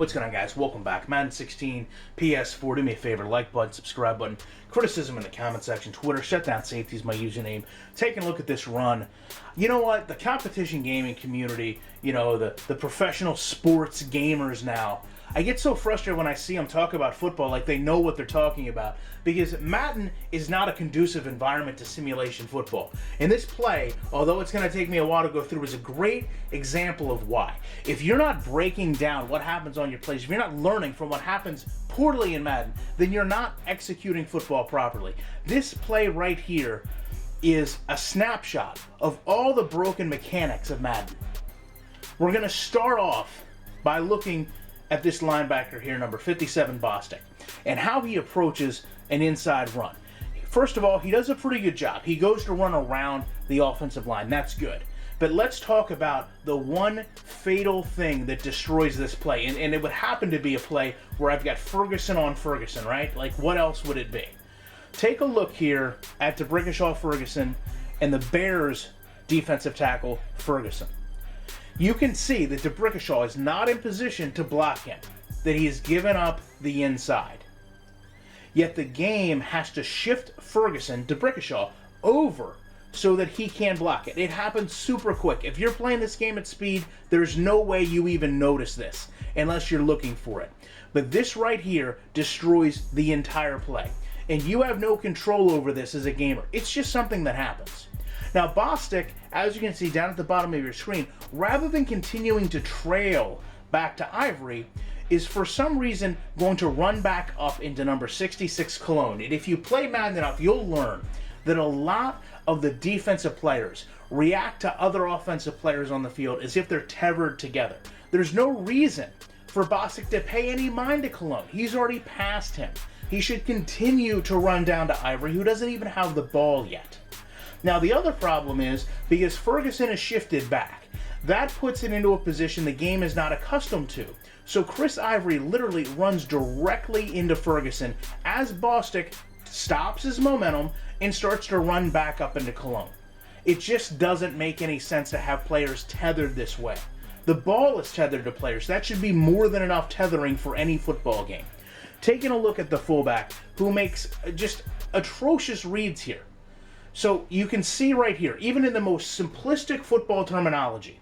What's going on, guys? Welcome back. Madden 16, PS4. Do me a favor, like button, subscribe button, criticism in the comment section, Twitter, shutdown safety is my username. Taking a look at this run. You know what? The competition gaming community, the professional sports gamers now, I get so frustrated when I see them talk about football like they know what they're talking about, because Madden is not a conducive environment to simulation football. And this play, although it's going to take me a while to go through, is a great example of why. If you're not breaking down what happens on your plays, if you're not learning from what happens poorly in Madden, then you're not executing football properly. This play right here is a snapshot of all the broken mechanics of Madden. We're going to start off by looking at this linebacker here, number 57, Bostic, and how he approaches an inside run. First of all, he does a pretty good job. He goes to run around the offensive line. That's good. But let's talk about the one fatal thing that destroys this play. And it would happen to be a play where I've got Ferguson on Ferguson, right? Like, what else would it be? Take a look here at DeBrickashaw Ferguson and the Bears defensive tackle Ferguson. You can see that DeBrickashaw is not in position to block him, that he has given up the inside. Yet the game has to shift Ferguson, DeBrickashaw, over so that he can block it. It happens super quick. If you're playing this game at speed, there's no way you even notice this unless you're looking for it. But this right here destroys the entire play. And you have no control over this as a gamer. It's just something that happens. Now, Bostic, as you can see down at the bottom of your screen, rather than continuing to trail back to Ivory, is for some reason going to run back up into number 66, Cologne. And if you play Madden enough, you'll learn that a lot of the defensive players react to other offensive players on the field as if they're tethered together. There's no reason for Bostic to pay any mind to Cologne. He's already passed him. He should continue to run down to Ivory, who doesn't even have the ball yet. Now, the other problem is, because Ferguson is shifted back, that puts it into a position the game is not accustomed to. So Chris Ivory literally runs directly into Ferguson as Bostic stops his momentum and starts to run back up into Cologne. It just doesn't make any sense to have players tethered this way. The ball is tethered to players. That should be more than enough tethering for any football game. Taking a look at the fullback, who makes just atrocious reads here. So you can see right here, even in the most simplistic football terminology,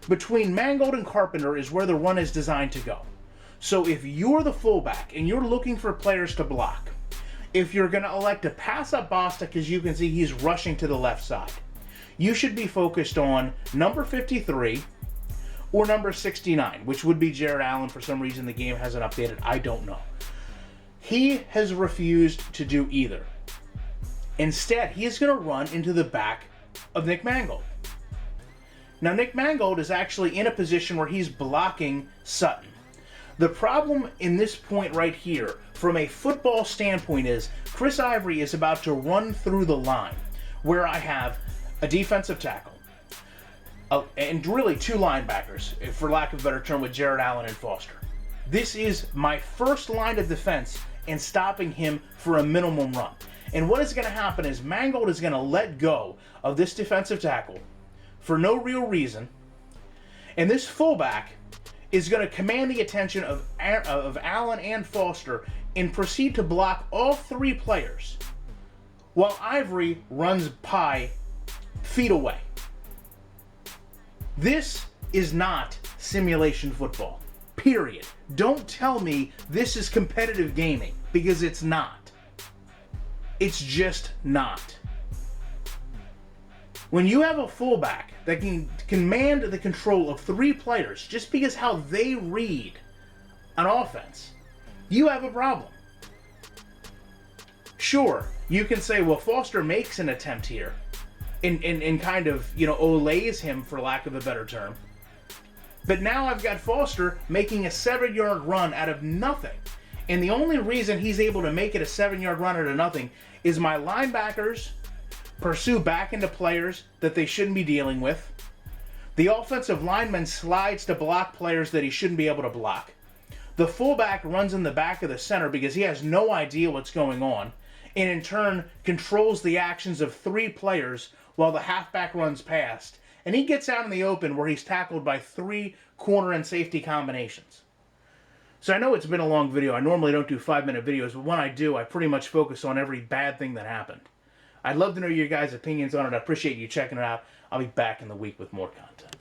between Mangold and Carpenter is where the run is designed to go. So if you're the fullback and you're looking for players to block, if you're going to elect to pass up Bostic, as you can see, he's rushing to the left side, you should be focused on number 53 or number 69, which would be Jared Allen. For some reason, the game hasn't updated. I don't know. He has refused to do either. Instead, he is going to run into the back of Nick Mangold. Now, Nick Mangold is actually in a position where he's blocking Sutton. The problem in this point right here, from a football standpoint, is Chris Ivory is about to run through the line where I have a defensive tackle, and really two linebackers, for lack of a better term, with Jared Allen and Foster. This is my first line of defense and stopping him for a minimum run. And what is going to happen is Mangold is going to let go of this defensive tackle for no real reason. And this fullback is going to command the attention of Allen and Foster and proceed to block all three players while Ivory runs pie feet away. This is not simulation football. Period. Don't tell me this is competitive gaming, because it's not. It's just not. When you have a fullback that can command the control of three players just because how they read an offense, you have a problem. Sure, you can say, well, Foster makes an attempt here and kind of, olays him, for lack of a better term. But now I've got Foster making a 7-yard run out of nothing. And the only reason he's able to make it a 7-yard run out of nothing is my linebackers pursue back into players that they shouldn't be dealing with. The offensive lineman slides to block players that he shouldn't be able to block. The fullback runs in the back of the center because he has no idea what's going on, and in turn controls the actions of three players while the halfback runs past. And he gets out in the open where he's tackled by three corner and safety combinations. So I know it's been a long video. I normally don't do 5-minute videos, but when I do, I pretty much focus on every bad thing that happened. I'd love to know your guys' opinions on it. I appreciate you checking it out. I'll be back in the week with more content.